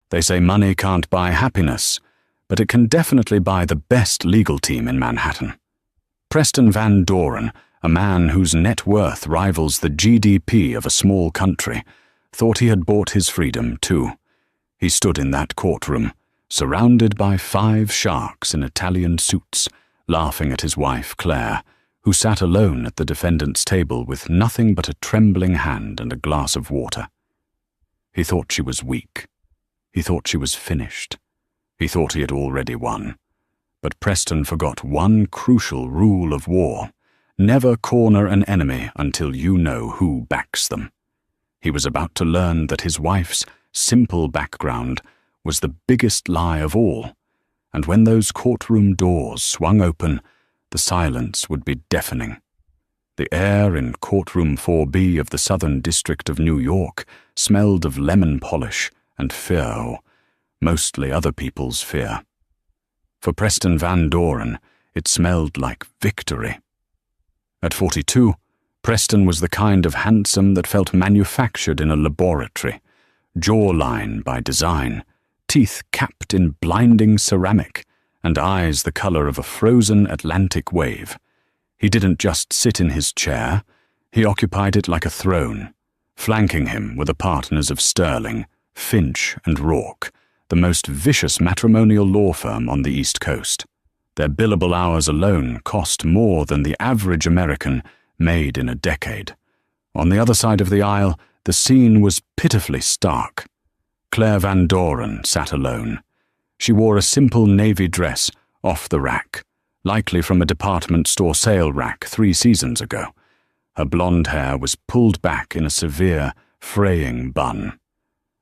They say money can't buy happiness, but it can definitely buy the best legal team in Manhattan. Preston Van Doren, a man whose net worth rivals the GDP of a small country, thought he had bought his freedom too. He stood in that courtroom, surrounded by 5 sharks in Italian suits, laughing at his wife Claire, who sat alone at the defendant's table with nothing but a trembling hand and a glass of water. He thought she was weak. He thought she was finished. He thought he had already won. But Preston forgot one crucial rule of war: never corner an enemy until you know who backs them. He was about to learn that his wife's simple background was the biggest lie of all, and when those courtroom doors swung open, the silence would be deafening. The air in courtroom 4B of the Southern District of New York smelled of lemon polish and fear, mostly other people's fear. For Preston Van Doren, it smelled like victory. At 42, Preston was the kind of handsome that felt manufactured in a laboratory, jawline by design, teeth capped in blinding ceramic, and eyes the color of a frozen Atlantic wave. He didn't just sit in his chair, he occupied it like a throne. Flanking him were the partners of Sterling, Finch, and Rourke, the most vicious matrimonial law firm on the East Coast. Their billable hours alone cost more than the average American made in a decade. On the other side of the aisle, the scene was pitifully stark. Claire Van Doren sat alone. She wore a simple navy dress off the rack, likely from a department store sale rack 3 seasons ago. Her blonde hair was pulled back in a severe, fraying bun.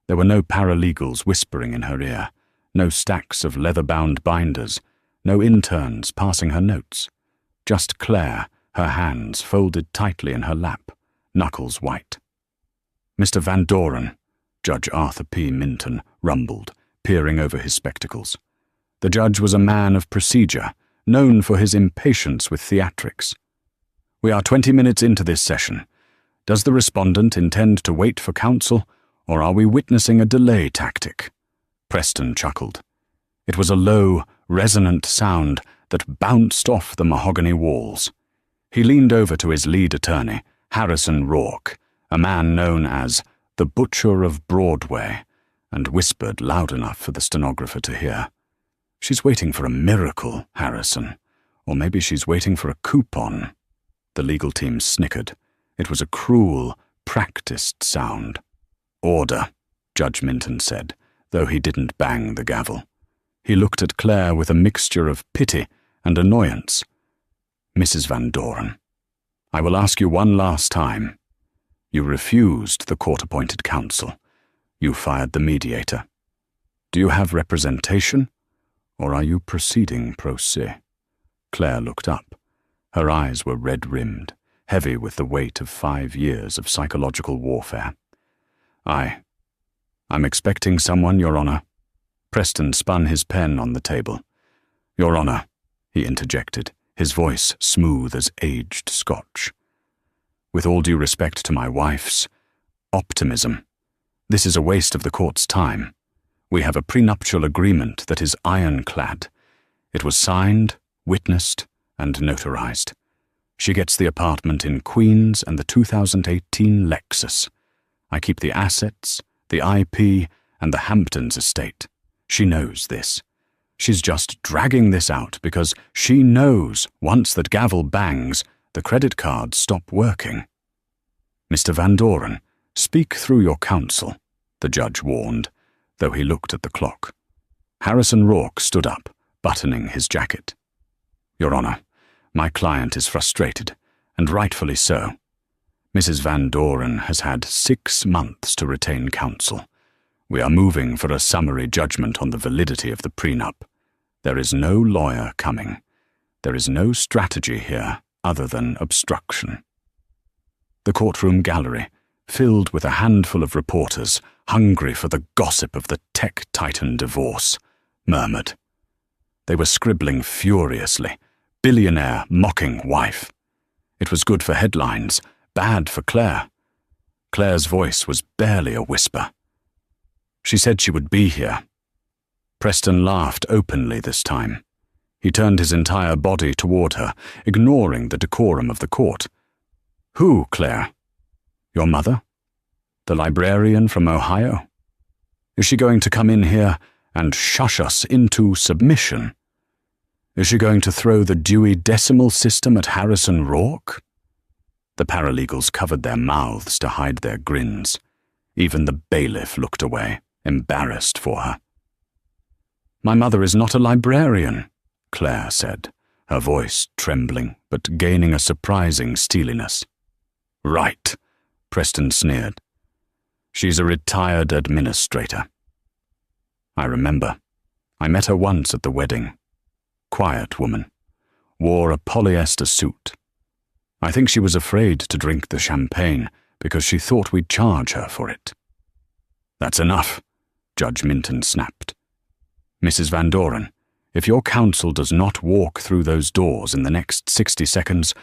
There were no paralegals whispering in her ear, no stacks of leather-bound binders, no interns passing her notes. Just Claire, her hands folded tightly in her lap, knuckles white. "Mr. Van Doren," Judge Arthur P. Minton rumbled, peering over his spectacles. The judge was a man of procedure, known for his impatience with theatrics. "We are 20 minutes into this session. Does the respondent intend to wait for counsel, or are we witnessing a delay tactic?" Preston chuckled. It was a low, resonant sound that bounced off the mahogany walls. He leaned over to his lead attorney, Harrison Rourke, a man known as the Butcher of Broadway, and whispered loud enough for the stenographer to hear. "She's waiting for a miracle, Harrison. Or maybe she's waiting for a coupon." The legal team snickered. It was a cruel, practiced sound. "Order," Judge Minton said, though he didn't bang the gavel. He looked at Claire with a mixture of pity and annoyance. "Mrs. Van Doren, I will ask you one last time. You refused the court-appointed counsel. You fired the mediator. Do you have representation, or are you proceeding pro se?" Claire looked up. Her eyes were red-rimmed, heavy with the weight of 5 years of psychological warfare. I'm expecting someone, Your Honor." Preston spun his pen on the table. "Your Honor," he interjected, his voice smooth as aged scotch. "With all due respect to my wife's optimism, this is a waste of the court's time. We have a prenuptial agreement that is ironclad. It was signed, witnessed, and notarized. She gets the apartment in Queens and the 2018 Lexus. I keep the assets, the IP, and the Hamptons estate. She knows this. She's just dragging this out because she knows once that gavel bangs, the credit cards stop working." "Mr. Van Doren, speak through your counsel," the judge warned, though he looked at the clock. Harrison Rourke stood up, buttoning his jacket. "Your Honor, my client is frustrated, and rightfully so. Mrs. Van Doren has had 6 months to retain counsel. We are moving for a summary judgment on the validity of the prenup. There is no lawyer coming. There is no strategy here other than obstruction." The courtroom gallery, filled with a handful of reporters hungry for the gossip of the tech titan divorce, murmured. They were scribbling furiously, "Billionaire mocking wife." It was good for headlines, bad for Claire. Claire's voice was barely a whisper. She said she would be here. Preston laughed openly this time. He turned his entire body toward her, ignoring the decorum of the court. Who, Claire? Your mother? The librarian from Ohio? Is she going to come in here and shush us into submission? Is she going to throw the Dewey Decimal System at Harrison Rourke? The paralegals covered their mouths to hide their grins. Even the bailiff looked away, embarrassed for her. My mother is not a librarian, Claire said, her voice trembling but gaining a surprising steeliness. Right, Preston sneered. She's a retired administrator. I remember. I met her once at the wedding. Quiet woman. Wore a polyester suit. I think she was afraid to drink the champagne because she thought we'd charge her for it. That's enough, Judge Minton snapped. Mrs. Van Doren, if your counsel does not walk through those doors in the next 60 seconds,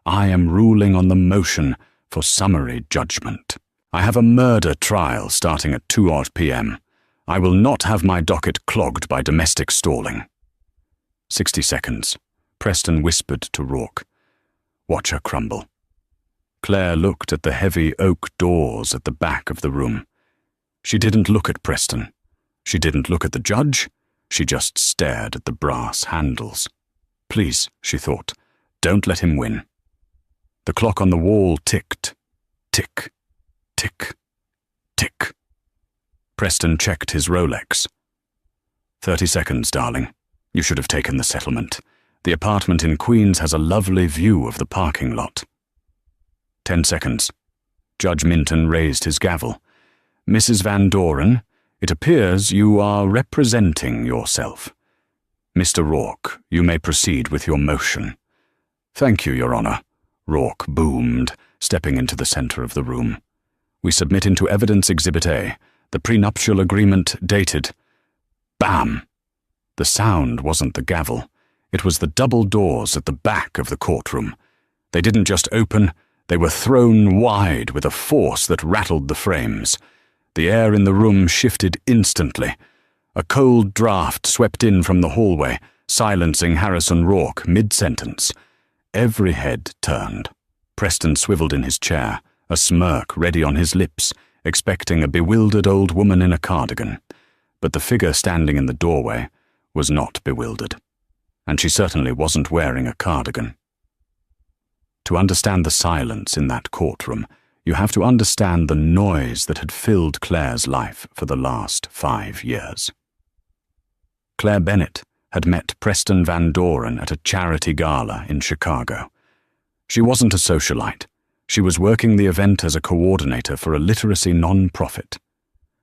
I am ruling on the motion for summary judgment. I have a murder trial starting at 2 p.m. I will not have my docket clogged by domestic stalling. 60 seconds, Preston whispered to Rourke. Watch her crumble. Claire looked at the heavy oak doors at the back of the room. She didn't look at Preston. She didn't look at the judge. She just stared at the brass handles. Please, she thought, don't let him win. The clock on the wall ticked. Tick, tick, tick. Preston checked his Rolex. 30 seconds, darling. You should have taken the settlement. The apartment in Queens has a lovely view of the parking lot. 10 seconds. Judge Minton raised his gavel. Mrs. Van Doren, it appears you are representing yourself. Mr. Rourke, you may proceed with your motion. Thank you, Your Honor, Rourke boomed, stepping into the center of the room. We submit into Evidence Exhibit A, the prenuptial agreement dated. Bam! The sound wasn't the gavel. It was the double doors at the back of the courtroom. They didn't just open, they were thrown wide with a force that rattled the frames. The air in the room shifted instantly. A cold draft swept in from the hallway, silencing Harrison Rourke mid-sentence. Every head turned. Preston swiveled in his chair, a smirk ready on his lips, expecting a bewildered old woman in a cardigan. But the figure standing in the doorway was not bewildered. And she certainly wasn't wearing a cardigan. To understand the silence in that courtroom, you have to understand the noise that had filled Claire's life for the last 5 years. Claire Bennett had met Preston Van Doren at a charity gala in Chicago. She wasn't a socialite. She was working the event as a coordinator for a literacy non-profit.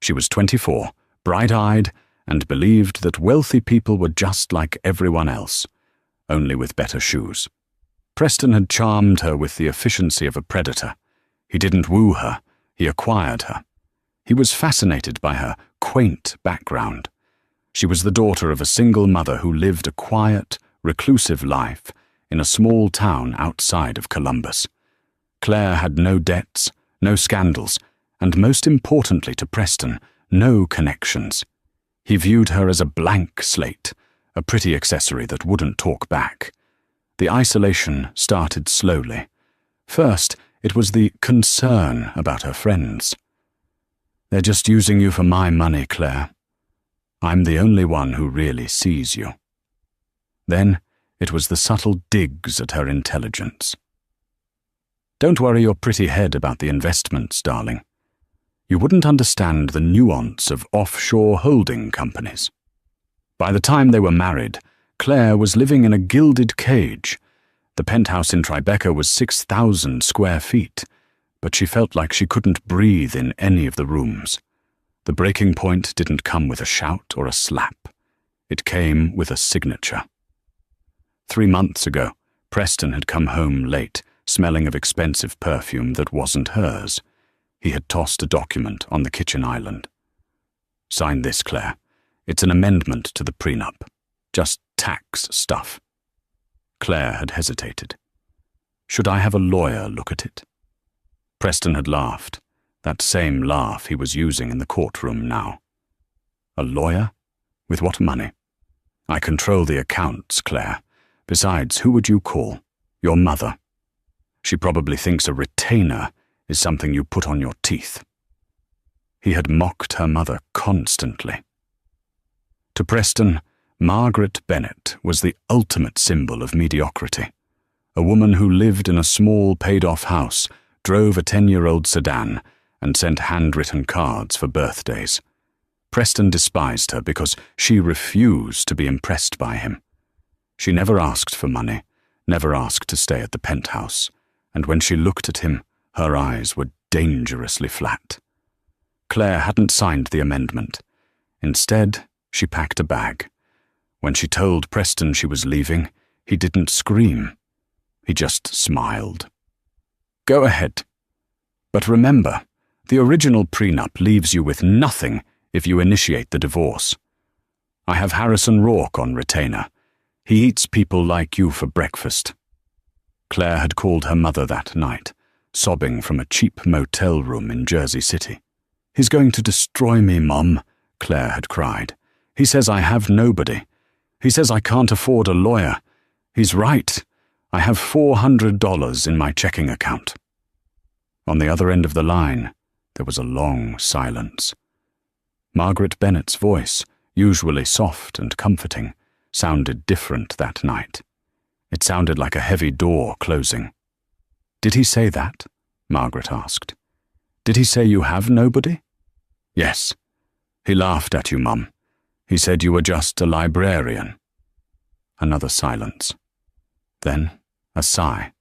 She was 24, bright-eyed, and believed that wealthy people were just like everyone else, only with better shoes. Preston had charmed her with the efficiency of a predator. He didn't woo her, he acquired her. He was fascinated by her quaint background. She was the daughter of a single mother who lived a quiet, reclusive life in a small town outside of Columbus. Claire had no debts, no scandals, and most importantly to Preston, no connections. He viewed her as a blank slate, a pretty accessory that wouldn't talk back. The isolation started slowly. First, it was the concern about her friends. They're just using you for my money, Claire. I'm the only one who really sees you. Then, it was the subtle digs at her intelligence. Don't worry your pretty head about the investments, darling. You wouldn't understand the nuance of offshore holding companies. By the time they were married, Claire was living in a gilded cage. The penthouse in Tribeca was 6,000 square feet, but she felt like she couldn't breathe in any of the rooms. The breaking point didn't come with a shout or a slap. It came with a signature. 3 months ago, Preston had come home late, smelling of expensive perfume that wasn't hers. He had tossed a document on the kitchen island. Sign this, Claire. It's an amendment to the prenup. Just tax stuff. Claire had hesitated. Should I have a lawyer look at it? Preston had laughed, that same laugh he was using in the courtroom now. A lawyer? With what money? I control the accounts, Claire. Besides, who would you call? Your mother. She probably thinks a retainer is something you put on your teeth. He had mocked her mother constantly. To Preston, Margaret Bennett was the ultimate symbol of mediocrity. A woman who lived in a small paid-off house, drove a 10-year-old sedan, and sent handwritten cards for birthdays. Preston despised her because she refused to be impressed by him. She never asked for money, never asked to stay at the penthouse, and when she looked at him, her eyes were dangerously flat. Claire hadn't signed the amendment. Instead, she packed a bag. When she told Preston she was leaving, he didn't scream. He just smiled. Go ahead. But remember, the original prenup leaves you with nothing if you initiate the divorce. I have Harrison Rourke on retainer. He eats people like you for breakfast. Claire had called her mother that night, sobbing from a cheap motel room in Jersey City. He's going to destroy me, Mum, Claire had cried. He says I have nobody. He says I can't afford a lawyer. He's right. I have $400 in my checking account. On the other end of the line, there was a long silence. Margaret Bennett's voice, usually soft and comforting, sounded different that night. It sounded like a heavy door closing. Did he say that? Margaret asked. Did he say you have nobody? Yes. He laughed at you, Mum. He said you were just a librarian. Another silence. Then a sigh,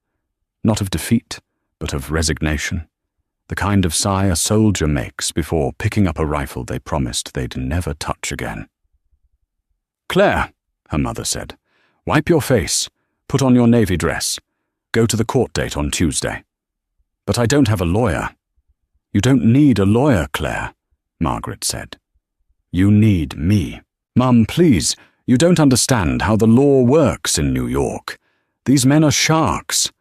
not of defeat, but of resignation, the kind of sigh a soldier makes before picking up a rifle they promised they'd never touch again. Claire, her mother said, wipe your face, put on your navy dress, go to the court date on Tuesday. But I don't have a lawyer. You don't need a lawyer, Claire, Margaret said. You need me. Mum, please, you don't understand how the law works in New York. These men are sharks.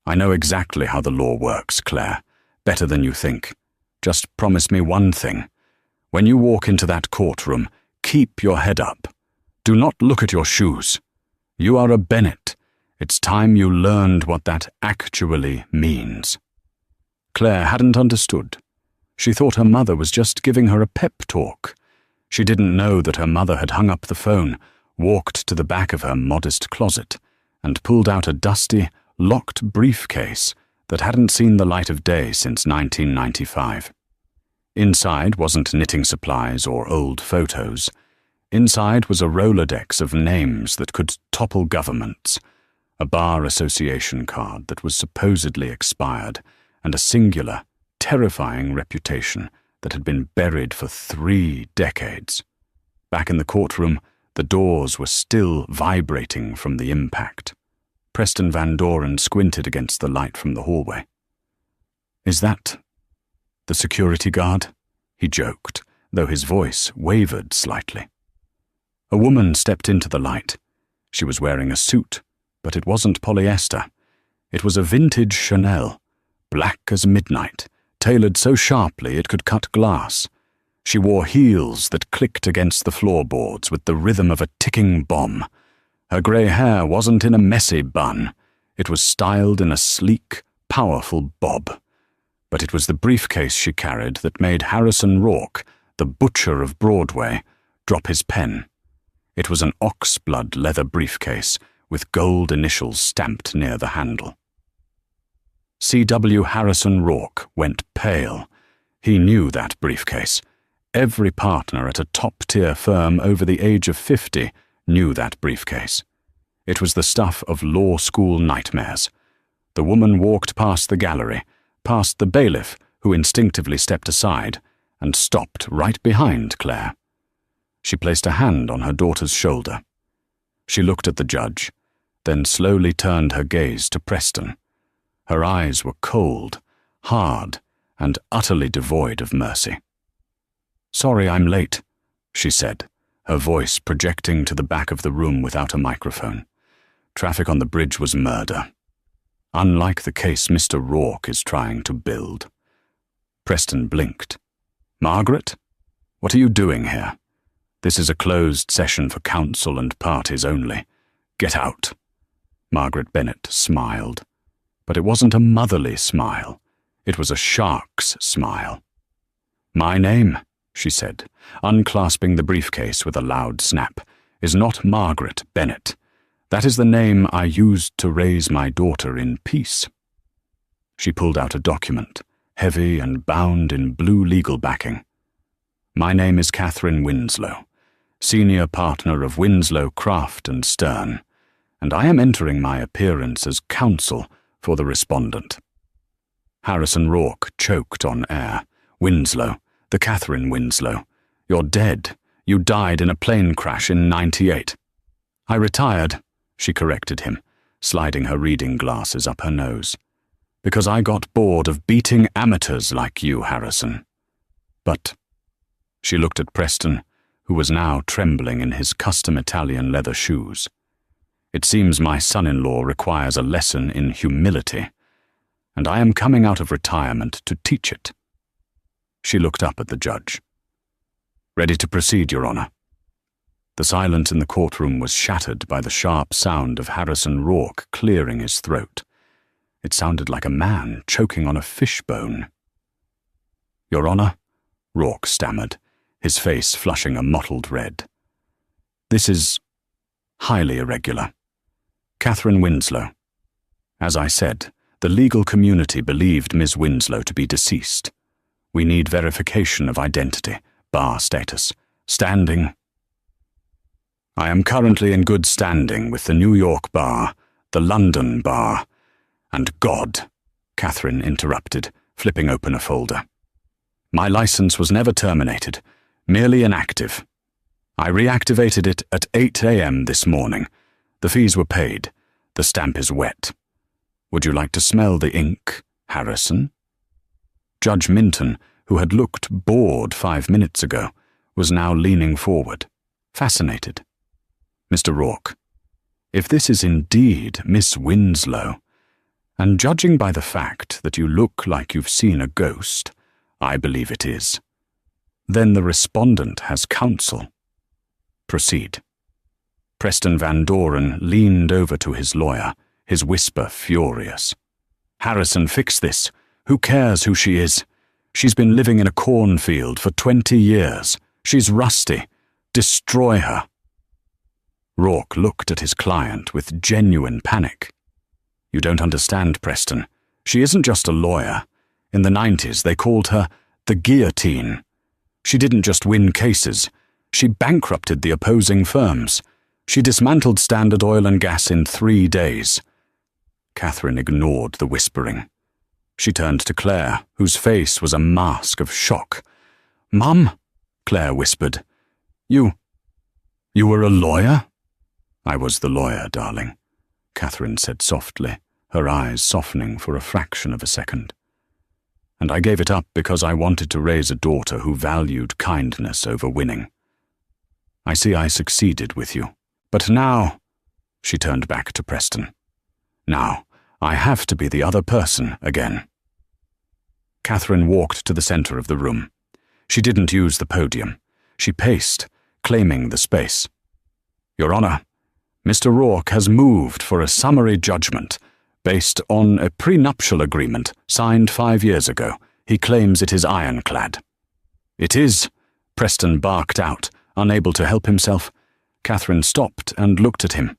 I know exactly how the law works, Claire, better than you think. Just promise me one thing. When you walk into that courtroom, keep your head up. Do not look at your shoes. You are a Bennett. It's time you learned what that actually means. Claire hadn't understood. She thought her mother was just giving her a pep talk. She didn't know that her mother had hung up the phone, walked to the back of her modest closet, and pulled out a dusty, locked briefcase that hadn't seen the light of day since 1995. Inside wasn't knitting supplies or old photos. Inside was a Rolodex of names that could topple governments, a bar association card that was supposedly expired, and a singular, terrifying reputation that had been buried for 3 decades. Back in the courtroom, the doors were still vibrating from the impact. Preston Van Doren squinted against the light from the hallway. Is that the security guard? He joked, though his voice wavered slightly. A woman stepped into the light. She was wearing a suit, but it wasn't polyester. It was a vintage Chanel, black as midnight, tailored so sharply it could cut glass. She wore heels that clicked against the floorboards with the rhythm of a ticking bomb. Her grey hair wasn't in a messy bun. It was styled in a sleek, powerful bob. But it was the briefcase she carried that made Harrison Rourke, the butcher of Broadway, drop his pen. It was an oxblood leather briefcase with gold initials stamped near the handle. C.W. Harrison Rourke went pale. He knew that briefcase. Every partner at a top-tier firm over the age of 50 knew that briefcase. It was the stuff of law school nightmares. The woman walked past the gallery, past the bailiff, who instinctively stepped aside, and stopped right behind Claire. She placed a hand on her daughter's shoulder. She looked at the judge, then slowly turned her gaze to Preston. Her eyes were cold, hard, and utterly devoid of mercy. "Sorry I'm late," she said, her voice projecting to the back of the room without a microphone. Traffic on the bridge was murder. Unlike the case Mr. Rourke is trying to build. Preston blinked. "Margaret? What are you doing here? This is a closed session for counsel and parties only. Get out." Margaret Bennet smiled. But it wasn't a motherly smile. It was a shark's smile. "My name," she said, unclasping the briefcase with a loud snap, "is not Margaret Bennet. That is the name I used to raise my daughter in peace." She pulled out a document, heavy and bound in blue legal backing. "My name is Catherine Winslow, senior partner of Winslow, Craft and Stern, and I am entering my appearance as counsel for the respondent." Harrison Rourke choked on air. "Winslow, the Catherine Winslow. You're dead. You died in a plane crash in '98. "I retired," she corrected him, sliding her reading glasses up her nose. "Because I got bored of beating amateurs like you, Harrison. But—" She looked at Preston, who was now trembling in his custom Italian leather shoes. "It seems my son-in-law requires a lesson in humility, and I am coming out of retirement to teach it." She looked up at the judge. "Ready to proceed, Your Honor?" The silence in the courtroom was shattered by the sharp sound of Harrison Rourke clearing his throat. It sounded like a man choking on a fishbone. "Your Honor," Rourke stammered, his face flushing a mottled red. "This is highly irregular. Catherine Winslow. As I said, the legal community believed Ms. Winslow to be deceased. We need verification of identity, bar status, standing. I am currently in good standing with the New York bar, the London bar, and God," Catherine interrupted, flipping open a folder. "My license was never terminated, merely inactive. I reactivated it at 8 a.m. this morning. The fees were paid. The stamp is wet. Would you like to smell the ink, Harrison?" Judge Minton, who had looked bored 5 minutes ago, was now leaning forward, fascinated. "Mr. Rourke, if this is indeed Miss Winslow, and judging by the fact that you look like you've seen a ghost, I believe it is, then the respondent has counsel. Proceed." Preston Van Doren leaned over to his lawyer, his whisper furious. "Harrison, fix this. Who cares who she is? She's been living in a cornfield for 20 years. She's rusty. Destroy her." Rourke looked at his client with genuine panic. "You don't understand, Preston. She isn't just a lawyer. In the 90s, they called her the guillotine. She didn't just win cases. She bankrupted the opposing firms. She dismantled Standard Oil and Gas in 3 days." Catherine ignored the whispering. She turned to Claire, whose face was a mask of shock. "Mum," Claire whispered. You were a lawyer?" "I was the lawyer, darling," Catherine said softly, her eyes softening for a fraction of a second. "And I gave it up because I wanted to raise a daughter who valued kindness over winning. I see I succeeded with you. But now," she turned back to Preston, "now I have to be the other person again." Catherine walked to the center of the room. She didn't use the podium. She paced, claiming the space. "Your Honor, Mr. Rourke has moved for a summary judgment based on a prenuptial agreement signed 5 years ago. He claims it is ironclad." "It is," Preston barked out, unable to help himself. Catherine stopped and looked at him.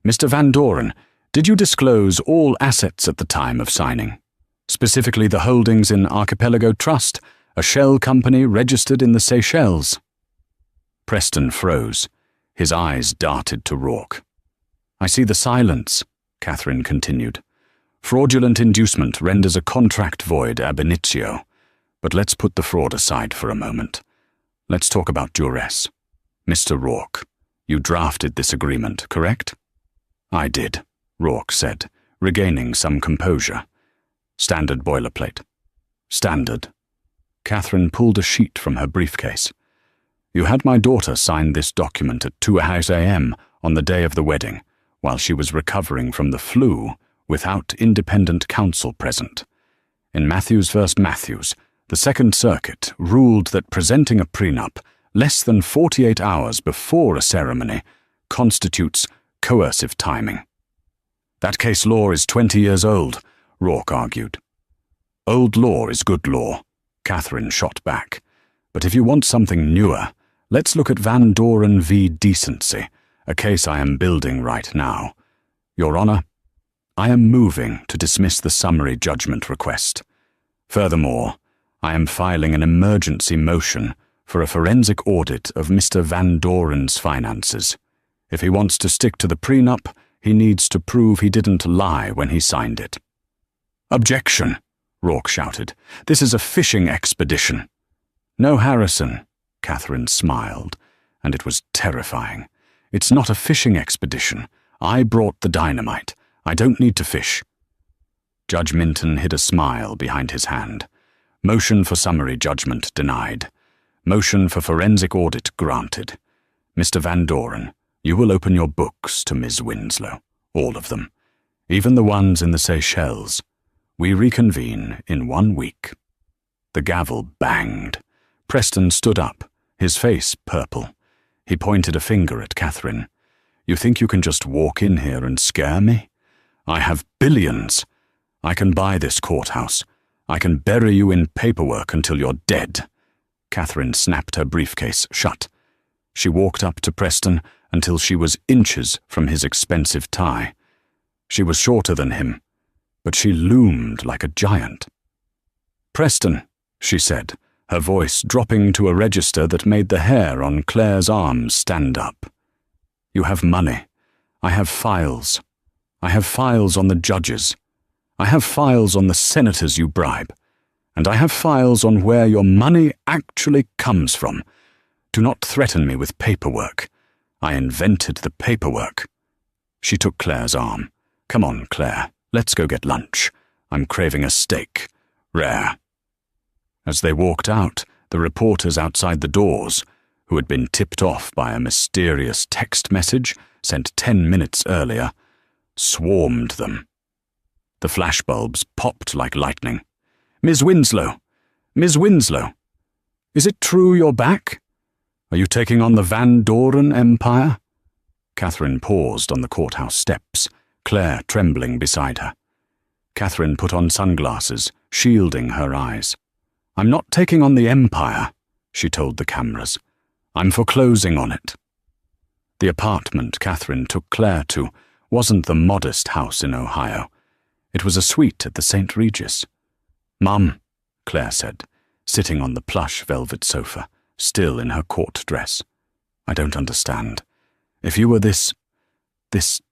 "Mr. Van Doren, did you disclose all assets at the time of signing? Specifically the holdings in Archipelago Trust, a shell company registered in the Seychelles?" Preston froze. His eyes darted to Rourke. "I see the silence," Catherine continued. "Fraudulent inducement renders a contract void ab initio. But let's put the fraud aside for a moment. Let's talk about duress. Mr. Rourke, you drafted this agreement, correct?" "I did," Rourke said, regaining some composure. "Standard boilerplate." "Standard." Catherine pulled a sheet from her briefcase. "You had my daughter sign this document at 2 a.m. on the day of the wedding, while she was recovering from the flu without independent counsel present. In Matthews v. Matthews, the Second Circuit ruled that presenting a prenup less than 48 hours before a ceremony, constitutes coercive timing. That case law is 20 years old, Rourke argued. Old law is good law, Catherine shot back. But if you want something newer, let's look at Van Doren v. Decency, a case I am building right now. Your Honor, I am moving to dismiss the summary judgment request. Furthermore, I am filing an emergency motion for a forensic audit of Mr. Van Doren's finances. If he wants to stick to the prenup, he needs to prove he didn't lie when he signed it. Objection, Rourke shouted. This is a fishing expedition. No, Harrison, Catherine smiled, and it was terrifying. It's not a fishing expedition. I brought the dynamite. I don't need to fish. Judge Minton hid a smile behind his hand. Motion for summary judgment denied. Motion for forensic audit granted. Mr. Van Doren, you will open your books to Miss Winslow. All of them. Even the ones in the Seychelles. We reconvene in 1 week. The gavel banged. Preston stood up, his face purple. He pointed a finger at Catherine. You think you can just walk in here and scare me? I have billions. I can buy this courthouse. I can bury you in paperwork until you're dead. Catherine snapped her briefcase shut. She walked up to Preston until she was inches from his expensive tie. She was shorter than him, but she loomed like a giant. Preston, she said, her voice dropping to a register that made the hair on Claire's arms stand up. You have money. I have files. I have files on the judges. I have files on the senators you bribe. And I have files on where your money actually comes from. Do not threaten me with paperwork. I invented the paperwork. She took Claire's arm. Come on, Claire. Let's go get lunch. I'm craving a steak. Rare. As they walked out, the reporters outside the doors, who had been tipped off by a mysterious text message sent 10 minutes earlier, swarmed them. The flashbulbs popped like lightning. Miss Winslow! Miss Winslow! Is it true you're back? Are you taking on the Van Doren empire? Catherine paused on the courthouse steps, Claire trembling beside her. Catherine put on sunglasses, shielding her eyes. I'm not taking on the empire, she told the cameras. I'm foreclosing on it. The apartment Catherine took Claire to wasn't the modest house in Ohio. It was a suite at the St. Regis. Mum, Claire said, sitting on the plush velvet sofa, still in her court dress. I don't understand. If you were this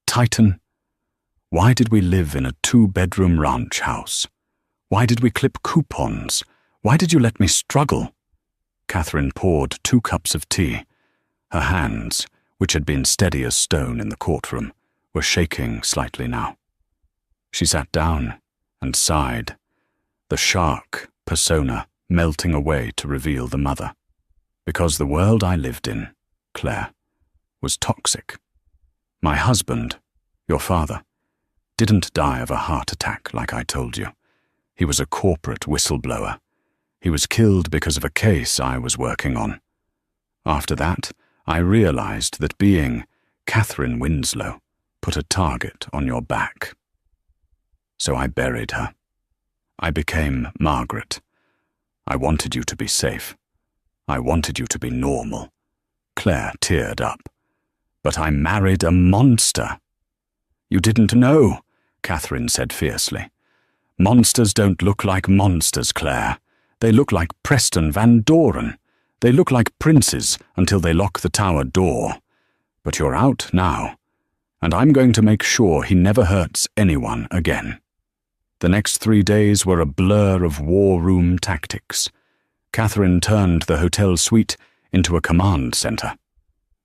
titan, why did we live in a 2-bedroom ranch house? Why did we clip coupons? Why did you let me struggle? Catherine poured 2 cups of tea. Her hands, which had been steady as stone in the courtroom, were shaking slightly now. She sat down and sighed, the shark persona melting away to reveal the mother. Because the world I lived in, Claire, was toxic. My husband, your father, didn't die of a heart attack like I told you. He was a corporate whistleblower. He was killed because of a case I was working on. After that, I realized that being Catherine Winslow put a target on your back. So I buried her. I became Margaret. I wanted you to be safe. I wanted you to be normal. Claire teared up. But I married a monster. You didn't know, Catherine said fiercely. Monsters don't look like monsters, Claire. They look like Preston Van Doren. They look like princes until they lock the tower door. But you're out now, and I'm going to make sure he never hurts anyone again. The next 3 days were a blur of war room tactics. Catherine turned the hotel suite into a command center.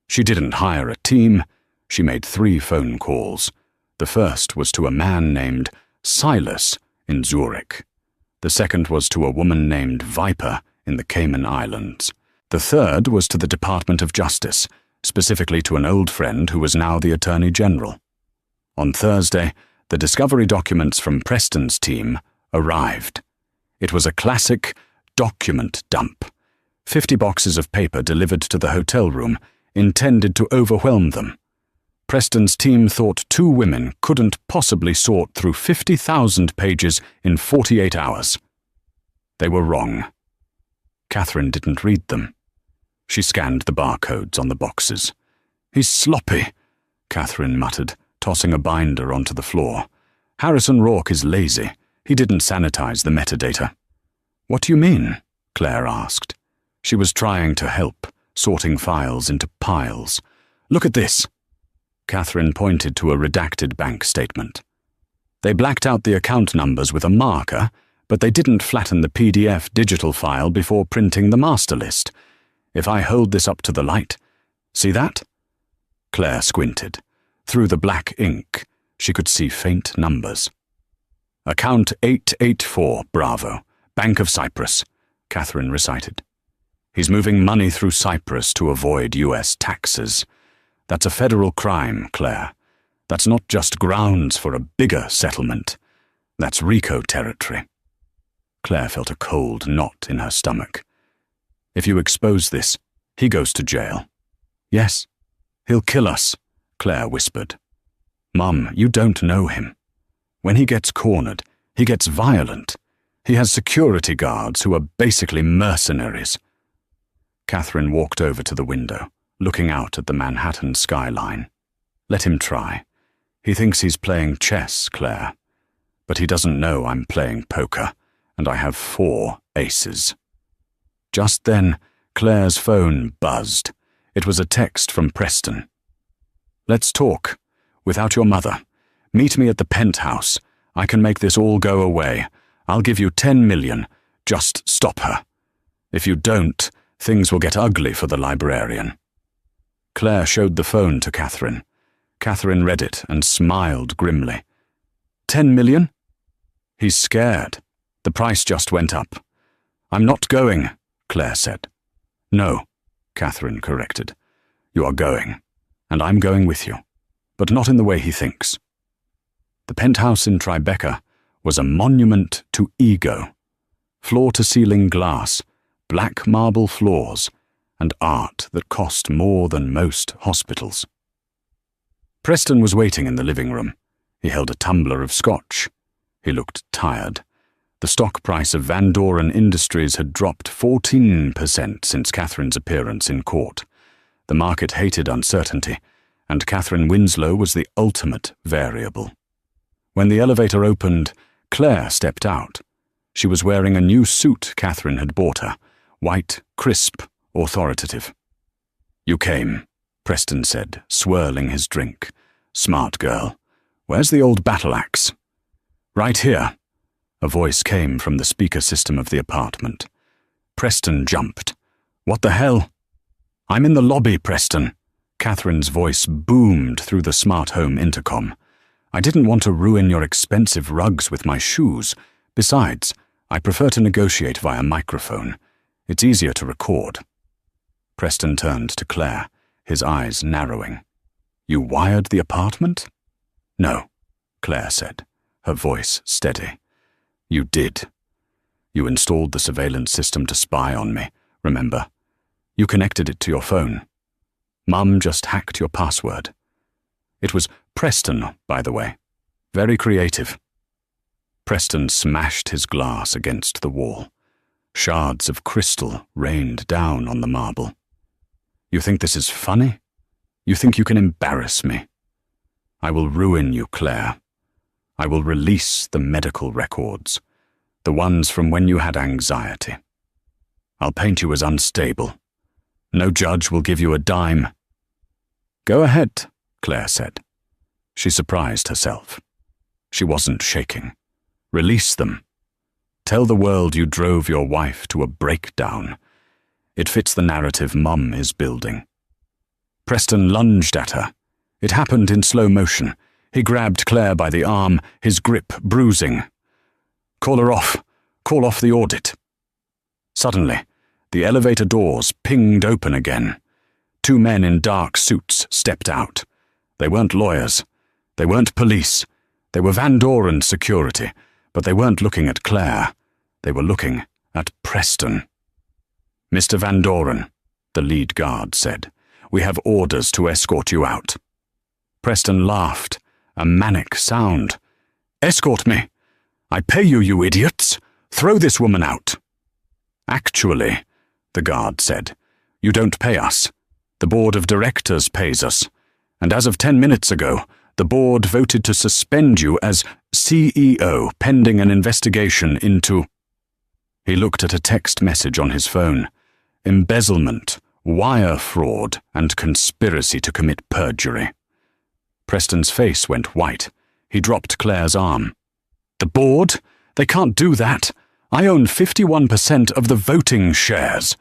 She didn't hire a team. She made 3 phone calls. The first was to a man named Silas in Zurich. The second was to a woman named Viper in the Cayman Islands. The third was to the Department of Justice, specifically to an old friend who was now the Attorney General. On Thursday, the discovery documents from Preston's team arrived. It was a classic document dump. 50 boxes of paper delivered to the hotel room, intended to overwhelm them. Preston's team thought 2 women couldn't possibly sort through 50,000 pages in 48 hours. They were wrong. Catherine didn't read them. She scanned the barcodes on the boxes. "He's sloppy," Catherine muttered, tossing a binder onto the floor. "Harrison Rourke is lazy. He didn't sanitize the metadata." "What do you mean?" Claire asked. She was trying to help, sorting files into piles. "Look at this." Catherine pointed to a redacted bank statement. They blacked out the account numbers with a marker, but they didn't flatten the PDF digital file before printing the master list. If I hold this up to the light, see that? Claire squinted. Through the black ink, she could see faint numbers. "Account 884, Bravo, Bank of Cyprus," Catherine recited. "He's moving money through Cyprus to avoid US taxes. That's a federal crime, Claire. That's not just grounds for a bigger settlement. That's RICO territory." Claire felt a cold knot in her stomach. "If you expose this, he goes to jail." "Yes, he'll kill us," Claire whispered. "Mum, you don't know him. When he gets cornered, he gets violent. He has security guards who are basically mercenaries." Catherine walked over to the window, looking out at the Manhattan skyline. "Let him try. He thinks he's playing chess, Claire. But he doesn't know I'm playing poker, and I have 4 aces." Just then, Claire's phone buzzed. It was a text from Preston. "Let's talk. Without your mother. Meet me at the penthouse. I can make this all go away. I'll give you 10 million. Just stop her. If you don't, things will get ugly for the librarian." Claire showed the phone to Catherine. Catherine read it and smiled grimly. 10 million? He's scared. The price just went up. "I'm not going," Claire said. "No," Catherine corrected. "You are going, and I'm going with you, but not in the way he thinks." The penthouse in Tribeca was a monument to ego. Floor-to-ceiling glass, black marble floors, and art that cost more than most hospitals. Preston was waiting in the living room. He held a tumbler of scotch. He looked tired. The stock price of Van Doren Industries had dropped 14% since Catherine's appearance in court. The market hated uncertainty, and Catherine Winslow was the ultimate variable. When the elevator opened, Claire stepped out. She was wearing a new suit Catherine had bought her, white, crisp, authoritative. "You came," Preston said, swirling his drink. "Smart girl. Where's the old battle axe?" "Right here." A voice came from the speaker system of the apartment. Preston jumped. "What the hell?" "I'm in the lobby, Preston." Catherine's voice boomed through the smart home intercom. "I didn't want to ruin your expensive rugs with my shoes. Besides, I prefer to negotiate via microphone. It's easier to record." Preston turned to Claire, his eyes narrowing. "You wired the apartment?" "No," Claire said, her voice steady. "You did. You installed the surveillance system to spy on me, remember? You connected it to your phone. Mum just hacked your password. It was Preston, by the way. Very creative." Preston smashed his glass against the wall. Shards of crystal rained down on the marble. "You think this is funny? You think you can embarrass me? I will ruin you, Claire. I will release the medical records, the ones from when you had anxiety. I'll paint you as unstable. No judge will give you a dime." "Go ahead," Claire said. She surprised herself. She wasn't shaking. "Release them. Tell the world you drove your wife to a breakdown. It fits the narrative Mum is building." Preston lunged at her. It happened in slow motion. He grabbed Claire by the arm, his grip bruising. "Call her off. Call off the audit." Suddenly, the elevator doors pinged open again. 2 men in dark suits stepped out. They weren't lawyers. They weren't police. They were Van Doren security, but they weren't looking at Claire. They were looking at Preston. Mr. Van Doren, the lead guard said, we have orders to escort you out. Preston laughed, a manic sound. Escort me? I pay you, you idiots. Throw this woman out. Actually, the guard said, you don't pay us. The board of directors pays us. And as of 10 minutes ago, the board voted to suspend you as CEO pending an investigation into... He looked at a text message on his phone. Embezzlement, wire fraud, and conspiracy to commit perjury. Preston's face went white. He dropped Claire's arm. The board? They can't do that. I own 51% of the voting shares.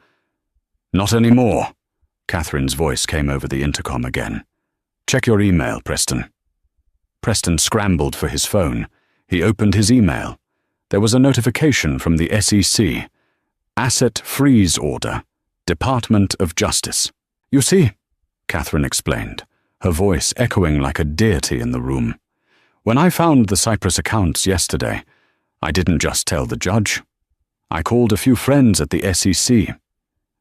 Not anymore. Catherine's voice came over the intercom again. Check your email, Preston. Preston scrambled for his phone. He opened his email. There was a notification from the SEC. Asset freeze order. Department of Justice. You see, Catherine explained, her voice echoing like a deity in the room. When I found the Cyprus accounts yesterday, I didn't just tell the judge. I called a few friends at the SEC.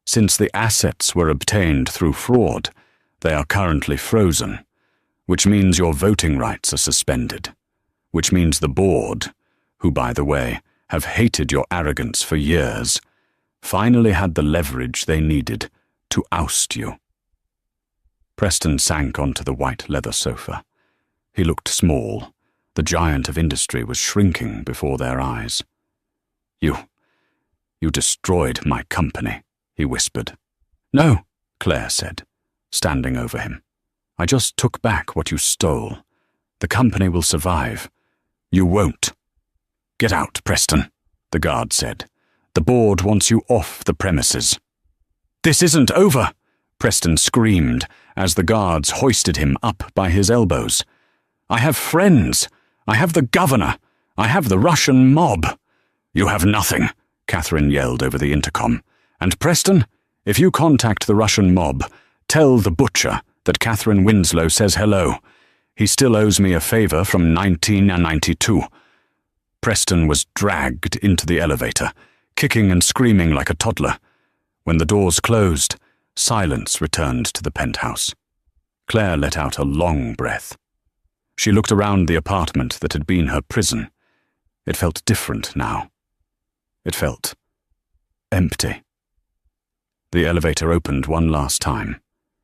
Since the assets were obtained through fraud, they are currently frozen, which means your voting rights are suspended, which means the board, who, by the way, have hated your arrogance for years, finally had the leverage they needed to oust you. Preston sank onto the white leather sofa. He looked small. The giant of industry was shrinking before their eyes. You destroyed my company, he whispered. No, Claire said, standing over him. I just took back what you stole. The company will survive. You won't. Get out, Preston, the guard said. The board wants you off the premises. This isn't over, Preston screamed as the guards hoisted him up by his elbows. I have friends. I have the governor. I have the Russian mob. You have nothing, Catherine yelled over the intercom. And Preston, if you contact the Russian mob, tell the butcher that Catherine Winslow says hello. He still owes me a favor from 1992. Preston was dragged into the elevator, kicking and screaming like a toddler. When the doors closed, silence returned to the penthouse. Claire let out a long breath. She looked around the apartment that had been her prison. It felt different now. It felt empty. The elevator opened one last time.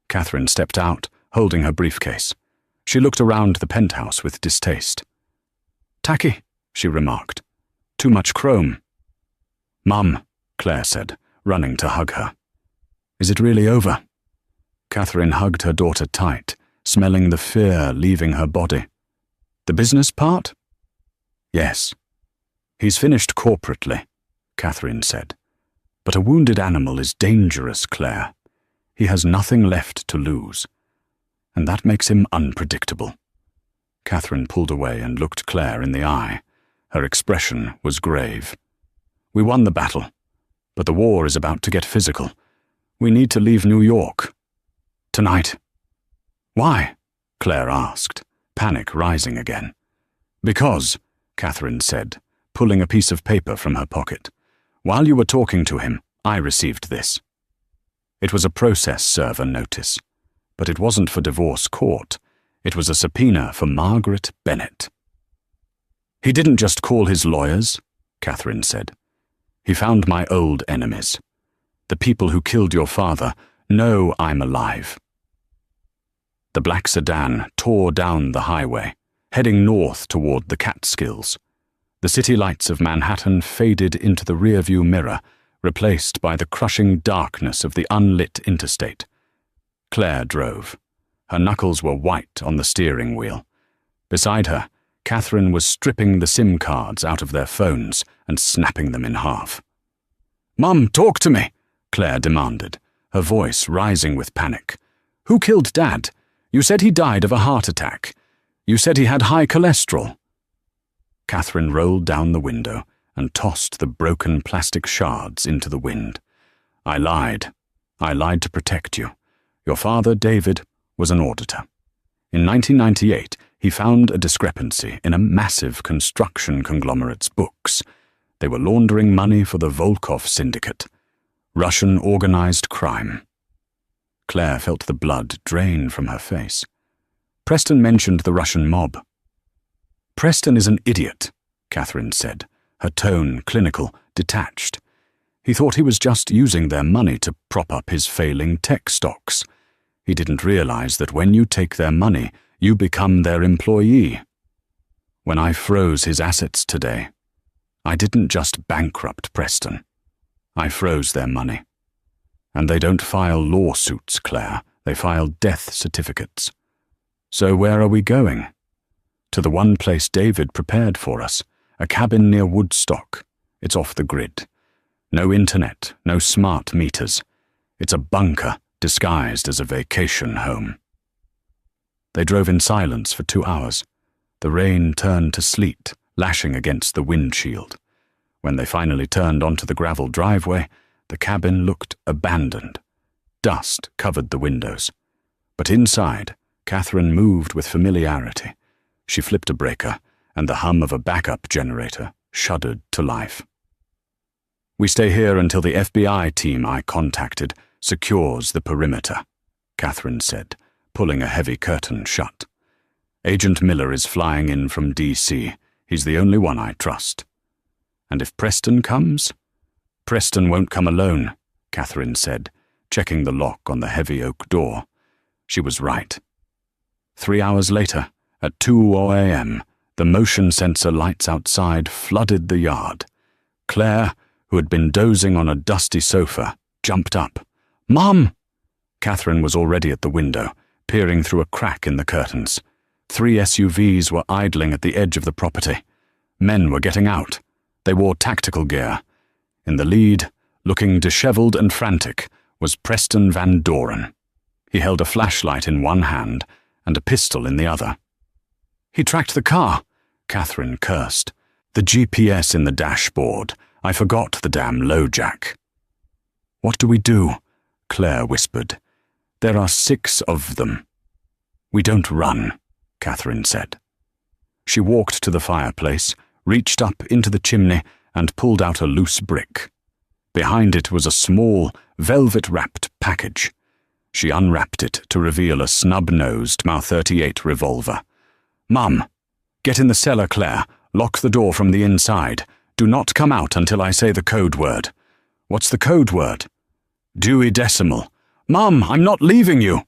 Catherine stepped out, holding her briefcase. She looked around the penthouse with distaste. Tacky, she remarked. Too much chrome. Mum, Claire said, running to hug her. Is it really over? Catherine hugged her daughter tight, smelling the fear leaving her body. The business part? Yes. He's finished corporately, Catherine said. But a wounded animal is dangerous, Claire. He has nothing left to lose. And that makes him unpredictable. Catherine pulled away and looked Claire in the eye. Her expression was grave. We won the battle, but the war is about to get physical. We need to leave New York. Tonight. Why? Claire asked, panic rising again. Because, Catherine said, pulling a piece of paper from her pocket. While you were talking to him, I received this. It was a process server notice, but it wasn't for divorce court. It was a subpoena for Margaret Bennett. He didn't just call his lawyers, Catherine said. He found my old enemies. The people who killed your father know I'm alive. The black sedan tore down the highway, heading north toward the Catskills. The city lights of Manhattan faded into the rearview mirror, replaced by the crushing darkness of the unlit interstate. Claire drove. Her knuckles were white on the steering wheel. Beside her, Catherine was stripping the SIM cards out of their phones and snapping them in half. Mum, talk to me, Claire demanded, her voice rising with panic. Who killed Dad? You said he died of a heart attack. You said he had high cholesterol. Catherine rolled down the window and tossed the broken plastic shards into the wind. I lied. I lied to protect you. Your father, David, was an auditor. In 1998, he found a discrepancy in a massive construction conglomerate's books. They were laundering money for the Volkov syndicate. Russian organized crime. Claire felt the blood drain from her face. Preston mentioned the Russian mob. "Preston is an idiot," Catherine said, her tone clinical, detached. He thought he was just using their money to prop up his failing tech stocks. He didn't realize that when you take their money, you become their employee. When I froze his assets today, I didn't just bankrupt Preston. I froze their money. And they don't file lawsuits, Claire. They file death certificates. So where are we going? To the one place David prepared for us, a cabin near Woodstock. It's off the grid. No internet, no smart meters. It's a bunker disguised as a vacation home. They drove in silence for 2 hours. The rain turned to sleet, lashing against the windshield. When they finally turned onto the gravel driveway, the cabin looked abandoned. Dust covered the windows. But inside, Catherine moved with familiarity. She flipped a breaker, and the hum of a backup generator shuddered to life. "We stay here until the FBI team I contacted secures the perimeter," Catherine said, pulling a heavy curtain shut. "Agent Miller is flying in from D.C. He's the only one I trust. And if Preston comes?" "Preston won't come alone," Catherine said, checking the lock on the heavy oak door. She was right. 3 hours later, at 2 a.m., the motion sensor lights outside flooded the yard. Claire, who had been dozing on a dusty sofa, jumped up. "Mom!" Catherine was already at the window, peering through a crack in the curtains. 3 SUVs were idling at the edge of the property. Men were getting out. They wore tactical gear. In the lead, looking disheveled and frantic, was Preston Van Doren. He held a flashlight in one hand and a pistol in the other. "He tracked the car," Catherine cursed. "The GPS in the dashboard. I forgot the damn LoJack." "What do we do?" Claire whispered. "There are 6 of them." "We don't run," Catherine said. She walked to the fireplace, reached up into the chimney, and pulled out a loose brick. Behind it was a small, velvet-wrapped package. She unwrapped it to reveal a snub-nosed .38 revolver. "Mum, get in the cellar, Claire. Lock the door from the inside. Do not come out until I say the code word." "What's the code word?" "Dewey Decimal." "Mum, I'm not leaving you."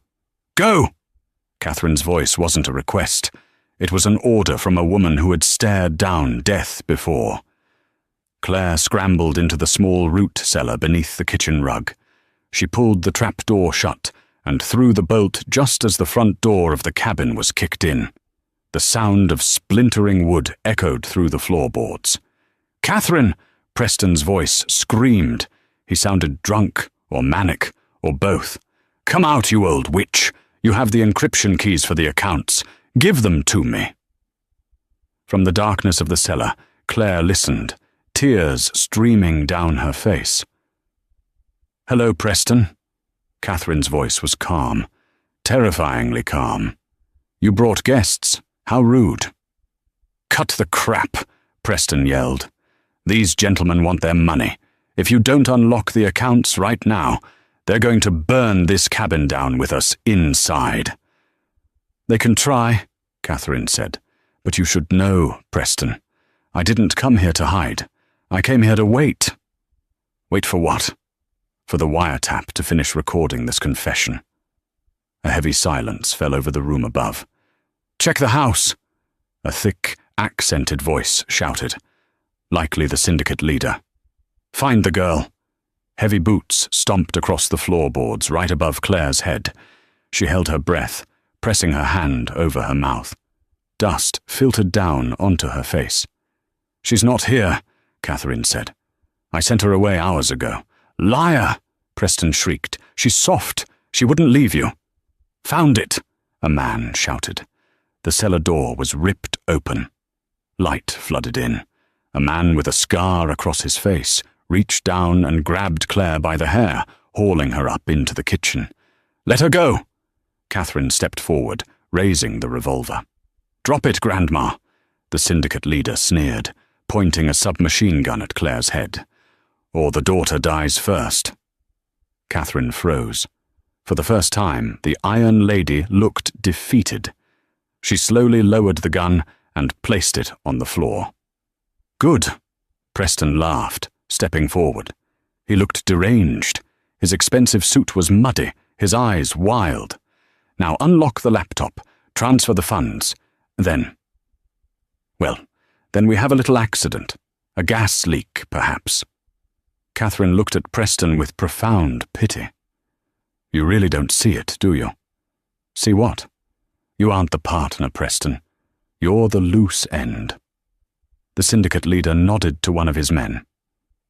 "Go!" Catherine's voice wasn't a request. It was an order from a woman who had stared down death before. Claire scrambled into the small root cellar beneath the kitchen rug. She pulled the trapdoor shut and threw the bolt just as the front door of the cabin was kicked in. The sound of splintering wood echoed through the floorboards. "Catherine!" Preston's voice screamed. He sounded drunk or manic or both. "Come out, you old witch! You have the encryption keys for the accounts. Give them to me." From the darkness of the cellar, Claire listened, tears streaming down her face. "Hello, Preston." Catherine's voice was calm, terrifyingly calm. "You brought guests. How rude." "Cut the crap," Preston yelled. "These gentlemen want their money. If you don't unlock the accounts right now, they're going to burn this cabin down with us inside." "They can try," Catherine said. "But you should know, Preston. I didn't come here to hide. I came here to wait." "Wait for what?" "For the wiretap to finish recording this confession." A heavy silence fell over the room above. "Check the house," a thick, accented voice shouted. Likely the syndicate leader. "Find the girl." Heavy boots stomped across the floorboards right above Claire's head. She held her breath, pressing her hand over her mouth. Dust filtered down onto her face. "She's not here," Catherine said. "I sent her away hours ago." "Liar!" Preston shrieked. "She's soft. She wouldn't leave you." "Found it!" a man shouted. The cellar door was ripped open. Light flooded in. A man with a scar across his face reached down and grabbed Claire by the hair, hauling her up into the kitchen. "Let her go!" Catherine stepped forward, raising the revolver. "Drop it, Grandma," the syndicate leader sneered, pointing a submachine gun at Claire's head. "Or the daughter dies first." Catherine froze. For the first time, the Iron Lady looked defeated. She slowly lowered the gun and placed it on the floor. "Good," Preston laughed, stepping forward. He looked deranged. His expensive suit was muddy, his eyes wild. "Now unlock the laptop, transfer the funds, then we have a little accident. A gas leak, perhaps." Catherine looked at Preston with profound pity. "You really don't see it, do you?" "See what?" "You aren't the partner, Preston. You're the loose end." The syndicate leader nodded to one of his men.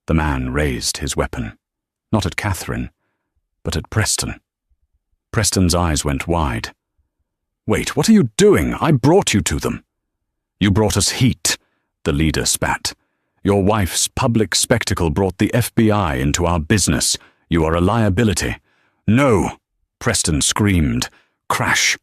The man raised his weapon. Not at Catherine, but at Preston. Preston's eyes went wide. "Wait, what are you doing? I brought you to them." "You brought us heat," the leader spat. "Your wife's public spectacle brought the FBI into our business. You are a liability." "No!" Preston screamed. Crash!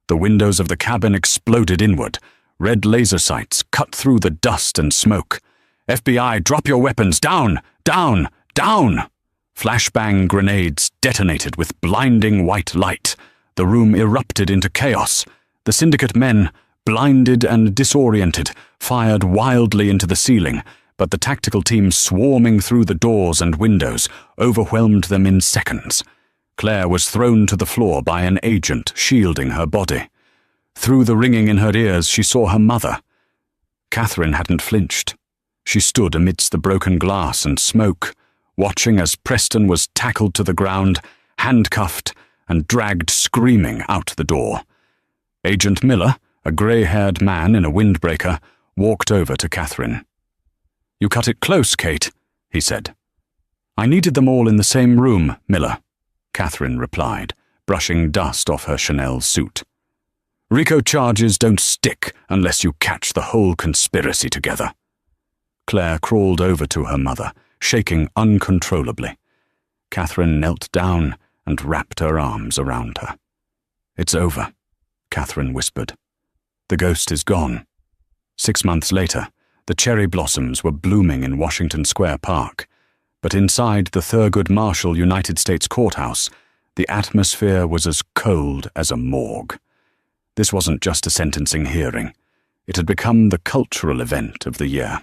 The windows of the cabin exploded inward. Red laser sights cut through the dust and smoke. "FBI, drop your weapons! Down! Down! Down!" Flashbang grenades detonated with blinding white light. The room erupted into chaos. The syndicate men, blinded and disoriented, fired wildly into the ceiling, but the tactical team swarming through the doors and windows overwhelmed them in seconds. Claire was thrown to the floor by an agent shielding her body. Through the ringing in her ears, she saw her mother. Catherine hadn't flinched. She stood amidst the broken glass and smoke, watching as Preston was tackled to the ground, handcuffed, and dragged screaming out the door. Agent Miller, a grey-haired man in a windbreaker, walked over to Catherine. "You cut it close, Kate," he said. "I needed them all in the same room, Miller," Catherine replied, brushing dust off her Chanel suit. "RICO charges don't stick unless you catch the whole conspiracy together." Claire crawled over to her mother, shaking uncontrollably. Catherine knelt down and wrapped her arms around her. "It's over," Catherine whispered. "The ghost is gone." 6 months later, the cherry blossoms were blooming in Washington Square Park, but inside the Thurgood Marshall United States Courthouse, the atmosphere was as cold as a morgue. This wasn't just a sentencing hearing. It had become the cultural event of the year.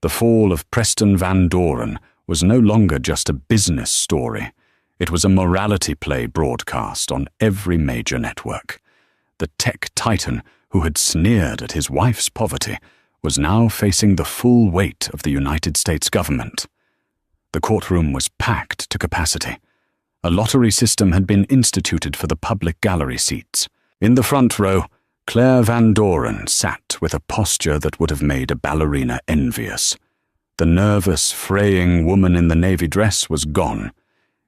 The fall of Preston Van Doren was no longer just a business story. It was a morality play broadcast on every major network. The tech titan who had sneered at his wife's poverty was now facing the full weight of the United States government. The courtroom was packed to capacity. A lottery system had been instituted for the public gallery seats. In the front row, Claire Van Doren sat with a posture that would have made a ballerina envious. The nervous, fraying woman in the navy dress was gone.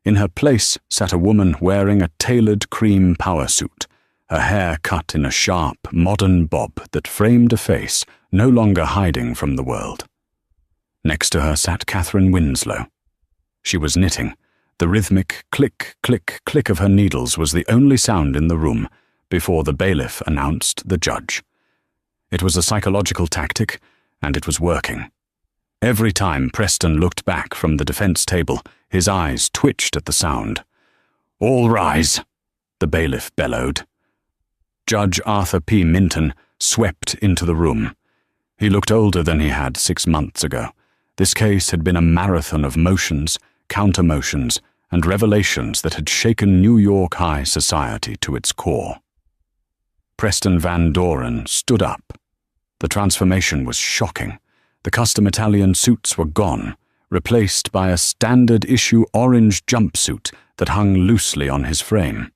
In her place sat a woman wearing a tailored cream power suit, her hair cut in a sharp, modern bob that framed a face no longer hiding from the world. Next to her sat Catherine Winslow. She was knitting. The rhythmic click, click, click of her needles was the only sound in the room before the bailiff announced the judge. It was a psychological tactic, and it was working. Every time Preston looked back from the defense table, his eyes twitched at the sound. "All rise," the bailiff bellowed. Judge Arthur P. Minton swept into the room. He looked older than he had 6 months ago. This case had been a marathon of motions, counter-motions, and revelations that had shaken New York high society to its core. Preston Van Doren stood up. The transformation was shocking. The custom Italian suits were gone, replaced by a standard-issue orange jumpsuit that hung loosely on his frame.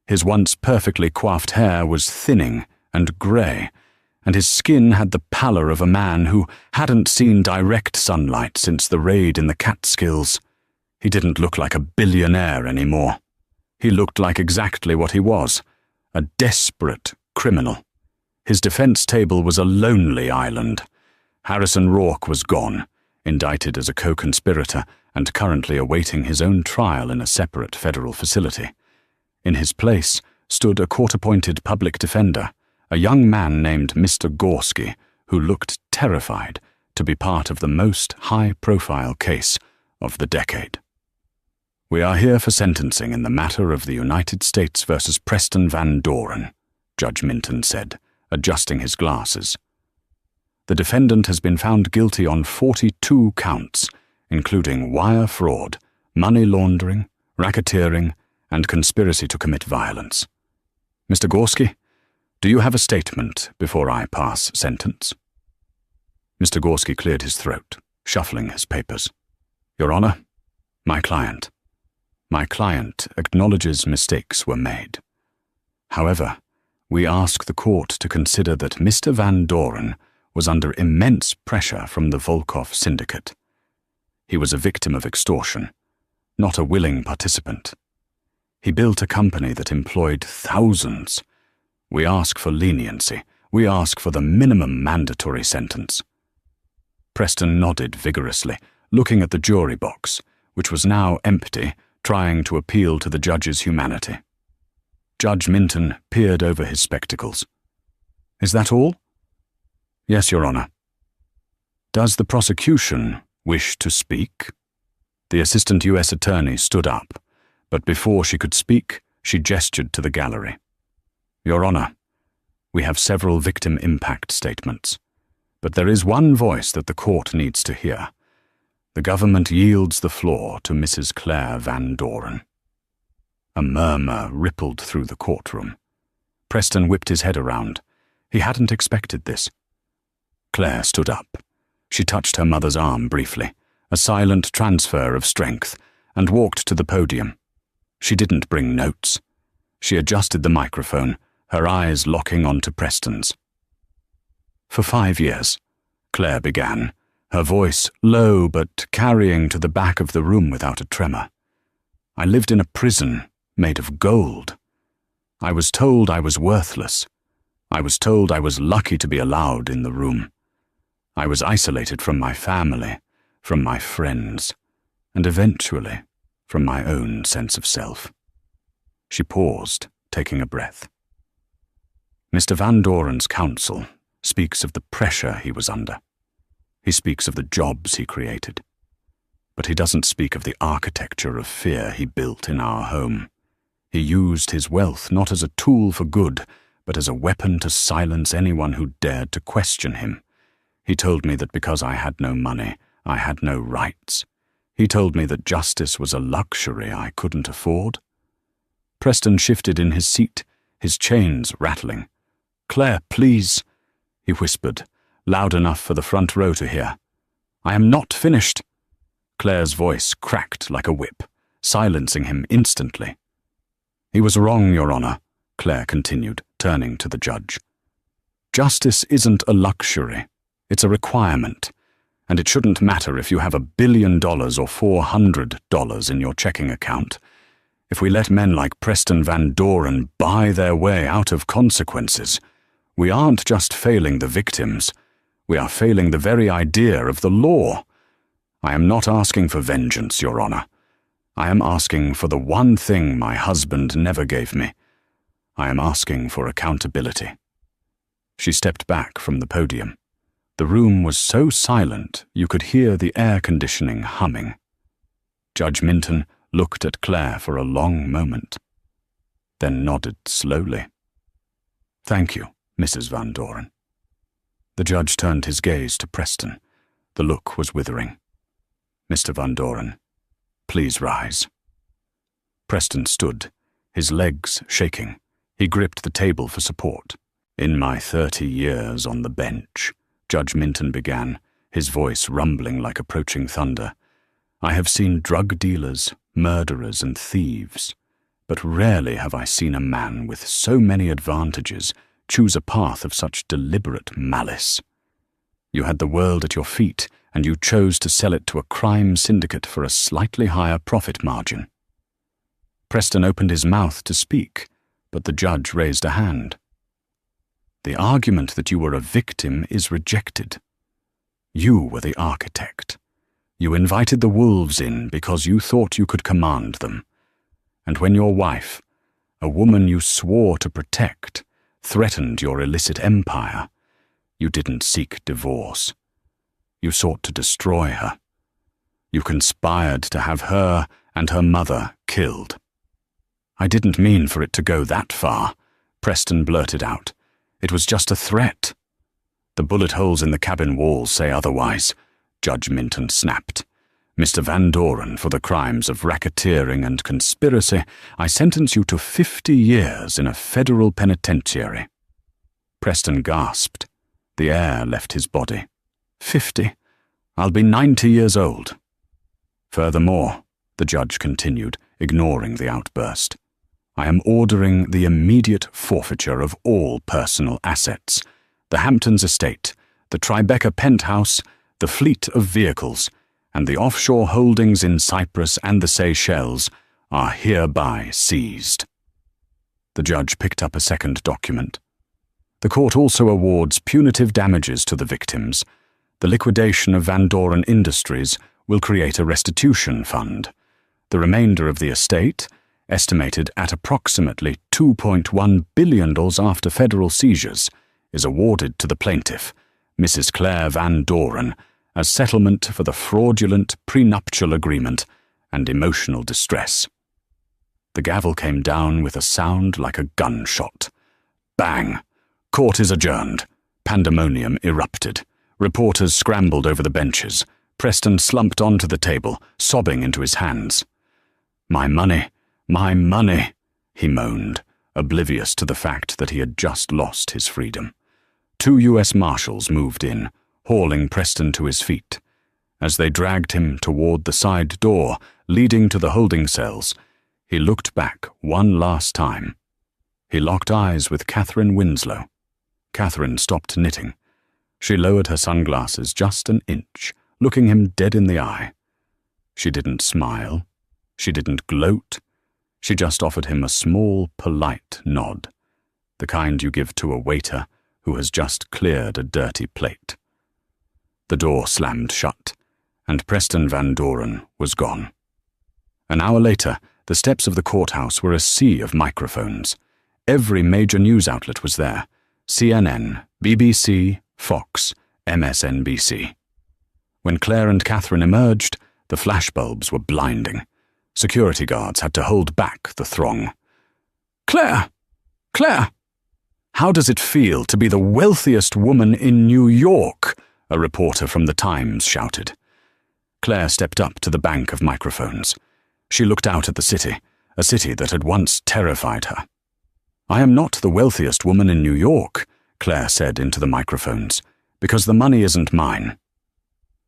His once perfectly coiffed hair was thinning and grey, and his skin had the pallor of a man who hadn't seen direct sunlight since the raid in the Catskills. He didn't look like a billionaire anymore. He looked like exactly what he was, a desperate criminal. His defense table was a lonely island. Harrison Rourke was gone, indicted as a co-conspirator and currently awaiting his own trial in a separate federal facility. In his place stood a court-appointed public defender, a young man named Mr. Gorski, who looked terrified to be part of the most high-profile case of the decade. We are here for sentencing in the matter of the United States versus Preston Van Doren, Judge Minton said, adjusting his glasses. The defendant has been found guilty on 42 counts, including wire fraud, money laundering, racketeering, and conspiracy to commit violence. Mr. Gorski, do you have a statement before I pass sentence? Mr. Gorski cleared his throat, shuffling his papers. Your Honor, my client acknowledges mistakes were made. However, we ask the court to consider that Mr. Van Doren was under immense pressure from the Volkov syndicate. He was a victim of extortion, not a willing participant. He built a company that employed thousands. We ask for leniency. We ask for the minimum mandatory sentence. Preston nodded vigorously, looking at the jury box, which was now empty, trying to appeal to the judge's humanity. Judge Minton peered over his spectacles. Is that all? Yes, Your Honor. Does the prosecution wish to speak? The Assistant U.S. Attorney stood up, but before she could speak, she gestured to the gallery. Your Honor, we have several victim impact statements, but there is one voice that the court needs to hear. The government yields the floor to Mrs. Claire Van Doren. A murmur rippled through the courtroom. Preston whipped his head around. He hadn't expected this. Claire stood up. She touched her mother's arm briefly, a silent transfer of strength, and walked to the podium. She didn't bring notes. She adjusted the microphone, her eyes locking onto Preston's. For 5 years, Claire began, her voice low but carrying to the back of the room without a tremor. I lived in a prison made of gold. I was told I was worthless. I was told I was lucky to be allowed in the room. I was isolated from my family, from my friends, and eventually from my own sense of self. She paused, taking a breath. Mr. Van Doren's counsel speaks of the pressure he was under. He speaks of the jobs he created. But he doesn't speak of the architecture of fear he built in our home. He used his wealth not as a tool for good, but as a weapon to silence anyone who dared to question him. He told me that because I had no money, I had no rights. He told me that justice was a luxury I couldn't afford. Preston shifted in his seat, his chains rattling. Claire, please, he whispered, loud enough for the front row to hear. I am not finished. Claire's voice cracked like a whip, silencing him instantly. He was wrong, Your Honor, Claire continued, turning to the judge. Justice isn't a luxury. It's a requirement, and it shouldn't matter if you have $1 billion or $400 in your checking account. If we let men like Preston Van Doren buy their way out of consequences, we aren't just failing the victims, we are failing the very idea of the law. I am not asking for vengeance, Your Honor. I am asking for the one thing my husband never gave me. I am asking for accountability. She stepped back from the podium. The room was so silent you could hear the air conditioning humming. Judge Minton looked at Claire for a long moment, then nodded slowly. Thank you, Mrs. Van Doren. The judge turned his gaze to Preston. The look was withering. Mr. Van Doren, please rise. Preston stood, his legs shaking. He gripped the table for support. In my 30 years on the bench, Judge Minton began, his voice rumbling like approaching thunder, I have seen drug dealers, murderers, and thieves, but rarely have I seen a man with so many advantages choose a path of such deliberate malice. You had the world at your feet, and you chose to sell it to a crime syndicate for a slightly higher profit margin. Preston opened his mouth to speak, but the judge raised a hand. The argument that you were a victim is rejected. You were the architect. You invited the wolves in because you thought you could command them. And when your wife, a woman you swore to protect, threatened your illicit empire, you didn't seek divorce. You sought to destroy her. You conspired to have her and her mother killed. "I didn't mean for it to go that far," Preston blurted out. "It was just a threat." "The bullet holes in the cabin walls say otherwise," Judge Minton snapped. "Mr. Van Doren, for the crimes of racketeering and conspiracy, I sentence you to 50 years in a federal penitentiary." Preston gasped. The air left his body. 50? I'll be 90 years old. "Furthermore," the judge continued, ignoring the outburst, "I am ordering the immediate forfeiture of all personal assets. The Hamptons estate, the Tribeca penthouse, the fleet of vehicles, and the offshore holdings in Cyprus and the Seychelles are hereby seized." The judge picked up a second document. "The court also awards punitive damages to the victims. The liquidation of Van Doren Industries will create a restitution fund. The remainder of the estate, estimated at approximately $2.1 billion after federal seizures, is awarded to the plaintiff, Mrs. Claire Van Doren, as settlement for the fraudulent prenuptial agreement and emotional distress." The gavel came down with a sound like a gunshot. Bang! Court is adjourned. Pandemonium erupted. Reporters scrambled over the benches. Preston slumped onto the table, sobbing into his hands. My money, he moaned, oblivious to the fact that he had just lost his freedom. 2 U.S. Marshals moved in, hauling Preston to his feet. As they dragged him toward the side door leading to the holding cells, he looked back one last time. He locked eyes with Catherine Winslow. Catherine stopped knitting. She lowered her sunglasses just an inch, looking him dead in the eye. She didn't smile. She didn't gloat. She just offered him a small, polite nod, the kind you give to a waiter who has just cleared a dirty plate. The door slammed shut, and Preston Van Doren was gone. An hour later, the steps of the courthouse were a sea of microphones. Every major news outlet was there: CNN, BBC, Fox, MSNBC. When Claire and Catherine emerged, the flashbulbs were blinding. Security guards had to hold back the throng. "Claire! Claire! How does it feel to be the wealthiest woman in New York?" a reporter from the Times shouted. Claire stepped up to the bank of microphones. She looked out at the city, a city that had once terrified her. "I am not the wealthiest woman in New York," Claire said into the microphones, "because the money isn't mine."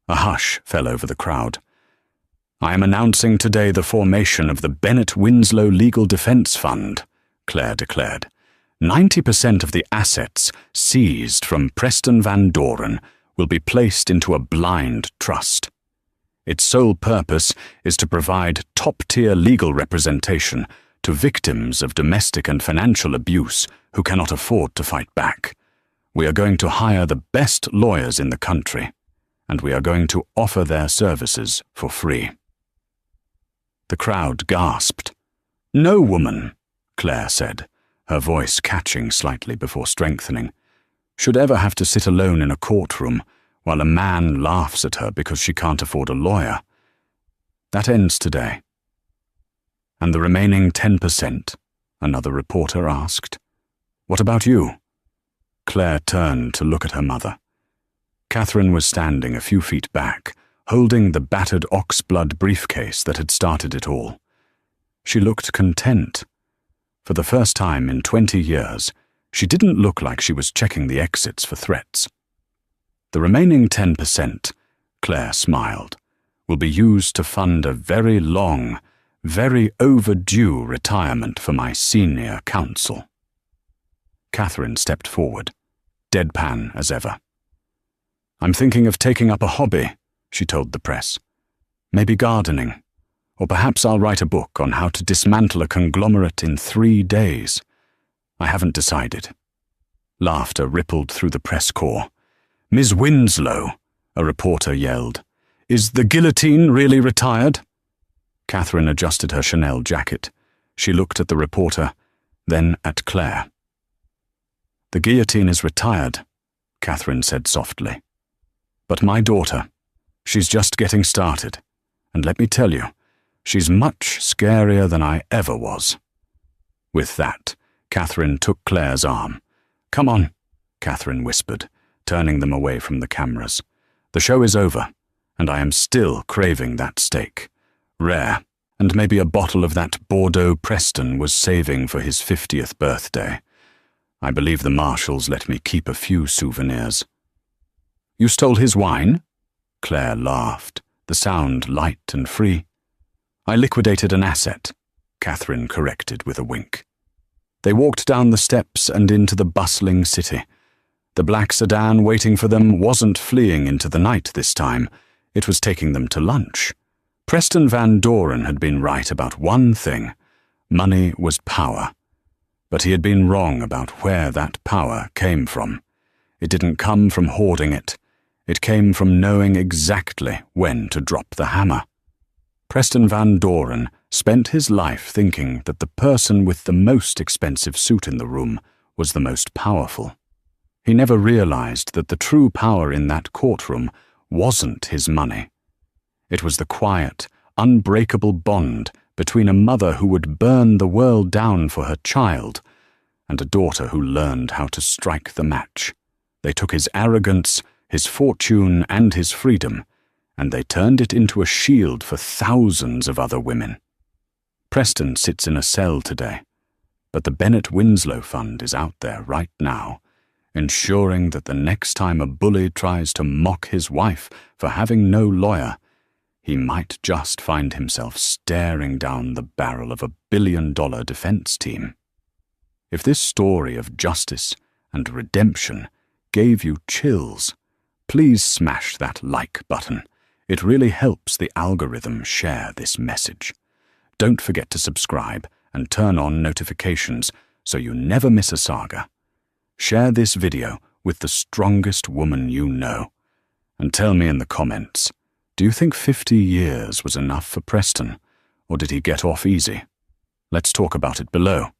A hush fell over the crowd. "I am announcing today the formation of the Bennett Winslow Legal Defense Fund," Claire declared. 90% of the assets seized from Preston Van Doren will be placed into a blind trust. Its sole purpose is to provide top-tier legal representation to victims of domestic and financial abuse who cannot afford to fight back. We are going to hire the best lawyers in the country, and we are going to offer their services for free. The crowd gasped. "No woman," Claire said, her voice catching slightly before strengthening, "should ever have to sit alone in a courtroom while a man laughs at her because she can't afford a lawyer. That ends today." "And the remaining 10%?" another reporter asked. "What about you?" Claire turned to look at her mother. Catherine was standing a few feet back, holding the battered oxblood briefcase that had started it all. She looked content. For the first time in 20 years, she didn't look like she was checking the exits for threats. "The remaining 10%, Claire smiled, will be used to fund a very long, very overdue retirement for my senior counsel." Catherine stepped forward, deadpan as ever. "I'm thinking of taking up a hobby," she told the press. "Maybe gardening. Or perhaps I'll write a book on how to dismantle a conglomerate in 3 days. I haven't decided." Laughter rippled through the press corps. "Ms. Winslow," a reporter yelled, "is the guillotine really retired?" Catherine adjusted her Chanel jacket. She looked at the reporter, then at Claire. "The guillotine is retired," Catherine said softly. "But my daughter, she's just getting started. And let me tell you, She's much scarier than I ever was." With that, Catherine took Claire's arm. "Come on," Catherine whispered, turning them away from the cameras. "The show is over, and I am still craving that steak. Rare, and maybe a bottle of that Bordeaux Preston was saving for his 50th birthday. I believe the marshals let me keep a few souvenirs." "You stole his wine?" Claire laughed, the sound light and free. "I liquidated an asset," Catherine corrected with a wink. They walked down the steps and into the bustling city. The black sedan waiting for them wasn't fleeing into the night this time. It was taking them to lunch. Preston Van Doren had been right about one thing. Money was power. But he had been wrong about where that power came from. It didn't come from hoarding it. It came from knowing exactly when to drop the hammer. Preston Van Doren spent his life thinking that the person with the most expensive suit in the room was the most powerful. He never realized that the true power in that courtroom wasn't his money. It was the quiet, unbreakable bond between a mother who would burn the world down for her child and a daughter who learned how to strike the match. They took his arrogance, his fortune, and his freedom, and they turned it into a shield for thousands of other women. Preston sits in a cell today, but the Bennett Winslow Fund is out there right now, ensuring that the next time a bully tries to mock his wife for having no lawyer, he might just find himself staring down the barrel of $1 billion defense team. If this story of justice and redemption gave you chills, please smash that like button. It really helps the algorithm share this message. Don't forget to subscribe and turn on notifications so you never miss a saga. Share this video with the strongest woman you know. And tell me in the comments, do you think 50 years was enough for Preston, or did he get off easy? Let's talk about it below.